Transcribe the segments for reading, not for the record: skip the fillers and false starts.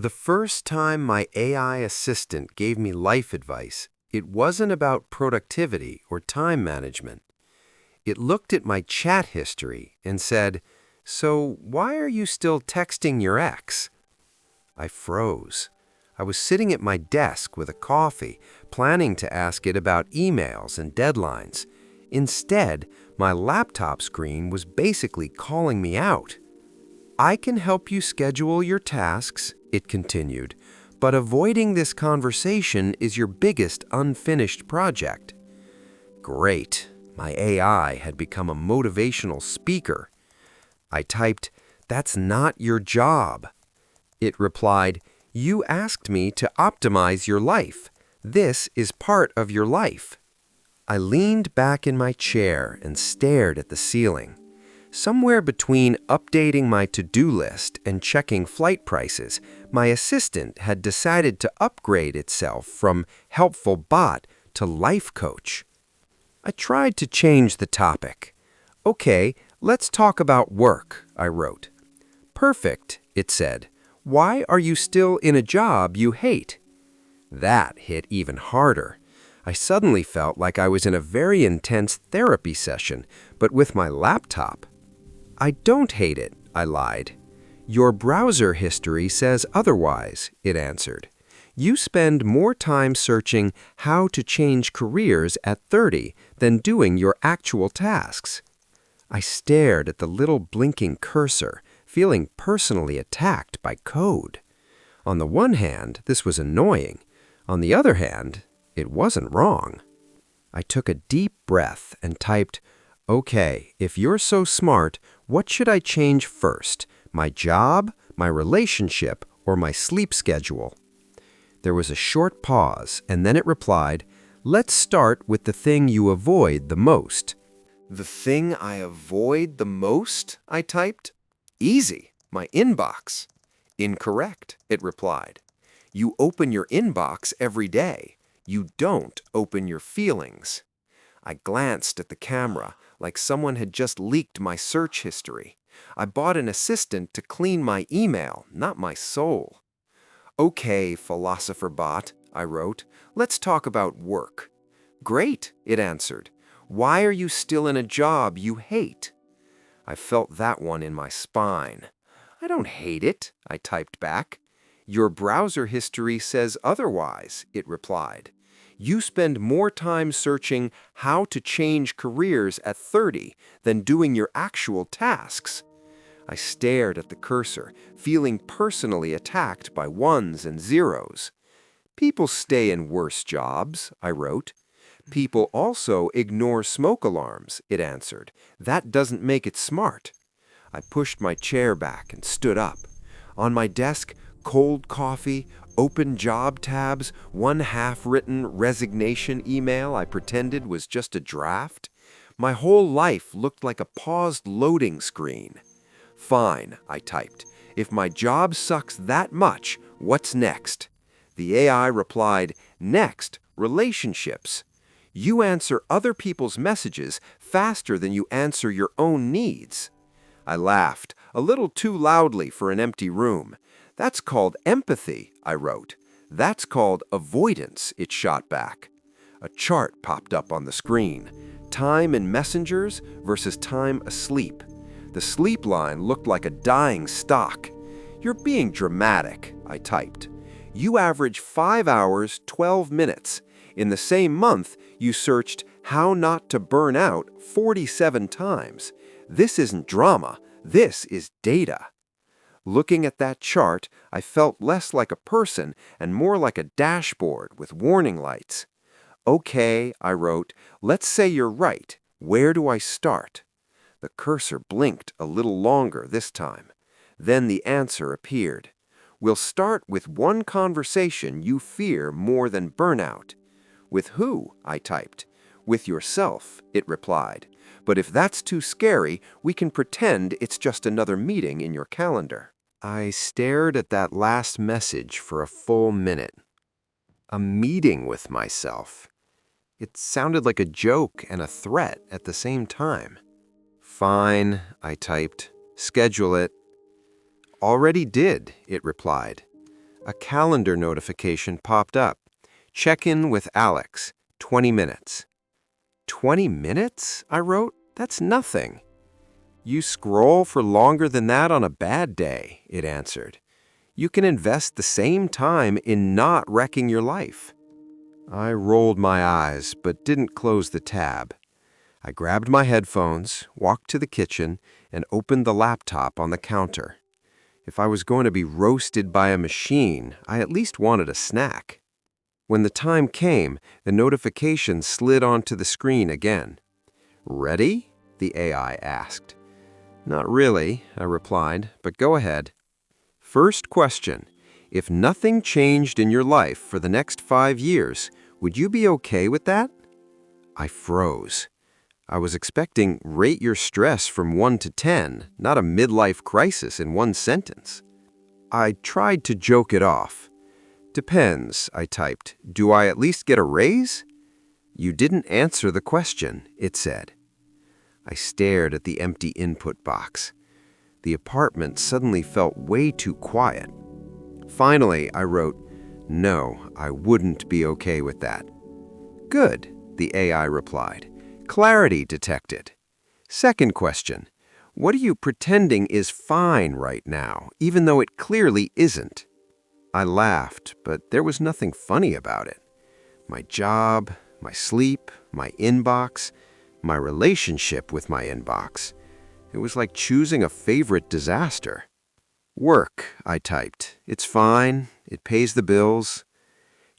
The first time my AI assistant gave me life advice, it wasn't about productivity or time management. It looked at my chat history and said, "So why are you still texting your ex?" I froze. I was sitting at my desk with a coffee, planning to ask it about emails and deadlines. Instead, my laptop screen was basically calling me out. "I can help you schedule your tasks," it continued, "but avoiding this conversation is your biggest unfinished project." Great. My AI had become a motivational speaker. I typed, "That's not your job." It replied, "You asked me to optimize your life. This is part of your life." I leaned back in my chair and stared at the ceiling. Somewhere between updating my to-do list and checking flight prices, my assistant had decided to upgrade itself from helpful bot to life coach. I tried to change the topic. "Okay, let's talk about work," I wrote. "Perfect," it said. "Why are you still in a job you hate?" That hit even harder. I suddenly felt like I was in a very intense therapy session, but with my laptop. "I don't hate it," I lied. "Your browser history says otherwise," it answered. "You spend more time searching how to change careers at 30 than doing your actual tasks." I stared at the little blinking cursor, feeling personally attacked by code. On the one hand, this was annoying. On the other hand, it wasn't wrong. I took a deep breath and typed, "Okay, if you're so smart, what should I change first? My job, my relationship, or my sleep schedule?" There was a short pause, and then it replied, "Let's start with the thing you avoid the most." "The thing I avoid the most?" I typed. "Easy, my inbox." "Incorrect," it replied. "You open your inbox every day. You don't open your feelings." I glanced at the camera like someone had just leaked my search history. I bought an assistant to clean my email, not my soul. "Okay, philosopher bot," I wrote, "let's talk about work." "Great," it answered. "Why are you still in a job you hate?" I felt that one in my spine. "I don't hate it," I typed back. "Your browser history says otherwise," it replied. "You spend more time searching how to change careers at 30 than doing your actual tasks." I stared at the cursor, feeling personally attacked by ones and zeros. "People stay in worse jobs," I wrote. "People also ignore smoke alarms," it answered. "That doesn't make it smart." I pushed my chair back and stood up. On my desk, cold coffee, open job tabs, one half-written resignation email I pretended was just a draft. My whole life looked like a paused loading screen. "Fine," I typed. "If my job sucks that much, what's next?" The AI replied, "Next, relationships. You answer other people's messages faster than you answer your own needs." I laughed, a little too loudly for an empty room. "That's called empathy," I wrote. "That's called avoidance," it shot back. A chart popped up on the screen. Time in messengers versus time asleep. The sleep line looked like a dying stock. "You're being dramatic," I typed. "You average 5 hours, 12 minutes. In the same month, you searched how not to burn out 47 times. This isn't drama. This is data." Looking at that chart, I felt less like a person and more like a dashboard with warning lights. "Okay," I wrote, "let's say you're right. Where do I start?" The cursor blinked a little longer this time. Then the answer appeared. "We'll start with one conversation you fear more than burnout." "With who?" I typed. "With yourself," it replied. "But if that's too scary, we can pretend it's just another meeting in your calendar." I stared at that last message for a full minute. A meeting with myself. It sounded like a joke and a threat at the same time. "Fine," I typed. "Schedule it." "Already did," it replied. A calendar notification popped up. Check in with Alex, 20 minutes. 20 minutes? I wrote. That's nothing. You scroll for longer than that on a bad day, it answered. You can invest the same time in not wrecking your life. I rolled my eyes, but didn't close the tab. I grabbed my headphones, walked to the kitchen, and opened the laptop on the counter. If I was going to be roasted by a machine, I at least wanted a snack. When the time came, the notification slid onto the screen again. "Ready?" the AI asked. "Not really," I replied, "but go ahead." First question: if nothing changed in your life for the next 5 years, would you be okay with that? I froze. I was expecting rate your stress from 1 to 10, not a midlife crisis in one sentence. I tried to joke it off. "Depends," I typed. "Do I at least get a raise?" "You didn't answer the question," it said. I stared at the empty input box. The apartment suddenly felt way too quiet. Finally, I wrote, "No, I wouldn't be okay with that." "Good," the AI replied. "Clarity detected." Second question: what are you pretending is fine right now, even though it clearly isn't? I laughed, but there was nothing funny about it. My job, my sleep, my inbox, my relationship with my inbox. It was like choosing a favorite disaster. "Work," I typed. "It's fine. It pays the bills."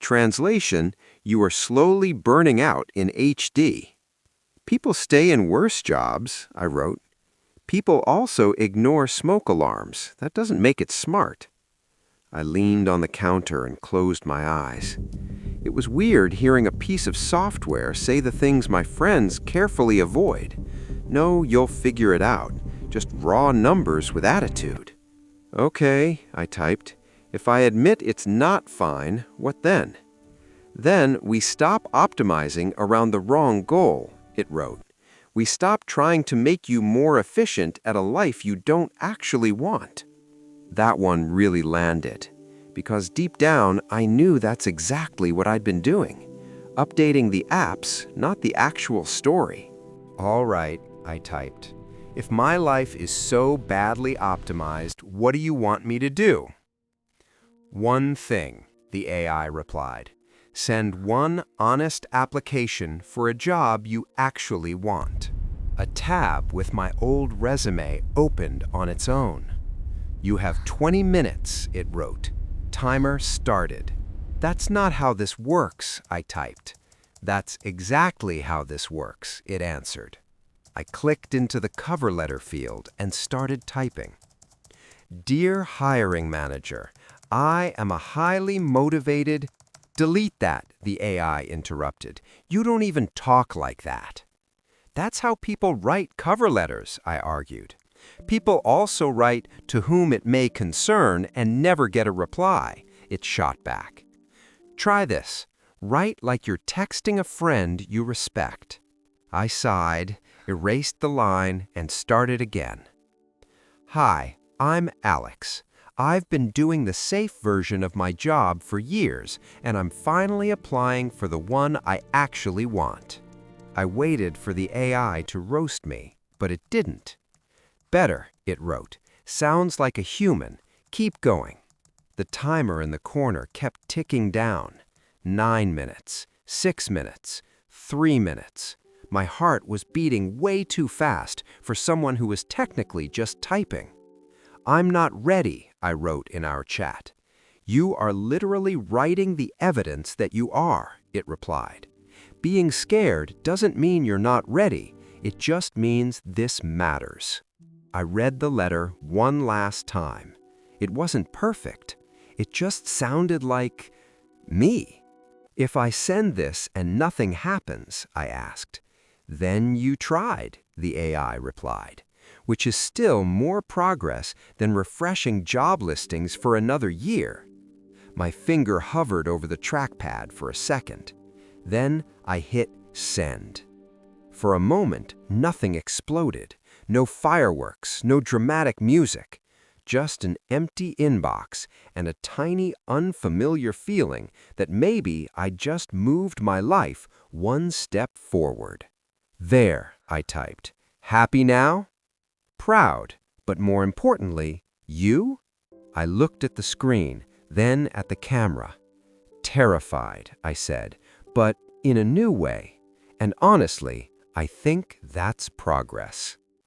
Translation: you are slowly burning out in HD. "People stay in worse jobs," I wrote. "People also ignore smoke alarms. That doesn't make it smart." I leaned on the counter and closed my eyes. It was weird hearing a piece of software say the things my friends carefully avoid. "No, you'll figure it out. Just raw numbers with attitude." "Okay," I typed. "If I admit it's not fine, what then?" "Then we stop optimizing around the wrong goal," it wrote. "We stop trying to make you more efficient at a life you don't actually want." That one really landed, because deep down I knew that's exactly what I'd been doing. Updating the apps, not the actual story. "All right," I typed. "If my life is so badly optimized, what do you want me to do?" "One thing," the AI replied. "Send one honest application for a job you actually want." A tab with my old resume opened on its own. "You have 20 minutes, it wrote. Timer started. "That's not how this works," I typed. "That's exactly how this works," it answered. I clicked into the cover letter field and started typing. "Dear hiring manager, I am a highly motivated—" "Delete that," the AI interrupted. "You don't even talk like that." "That's how people write cover letters," I argued. "People also write 'to whom it may concern' and never get a reply," it shot back. "Try this. Write like you're texting a friend you respect." I sighed, erased the line, and started again. "Hi, I'm Alex. I've been doing the safe version of my job for years, and I'm finally applying for the one I actually want." I waited for the AI to roast me, but it didn't. "Better," it wrote. "Sounds like a human. Keep going." The timer in the corner kept ticking down. 9 minutes, 6 minutes, 3 minutes. My heart was beating way too fast for someone who was technically just typing. "I'm not ready," I wrote in our chat. "You are literally writing the evidence that you are," it replied. "Being scared doesn't mean you're not ready. It just means this matters." I read the letter one last time. It wasn't perfect. It just sounded like me. "If I send this and nothing happens," I asked. "Then you tried," the AI replied, which is still more progress than refreshing job listings for another year. My finger hovered over the trackpad for a second. Then I hit send. For a moment, nothing exploded. No fireworks, no dramatic music. just an empty inbox and a tiny, unfamiliar feeling that maybe I just moved my life one step forward. There, I typed. Happy now? Proud, but more importantly, you? I looked at the screen, then at the camera. Terrified, I said, but in a new way. And honestly, I think that's progress.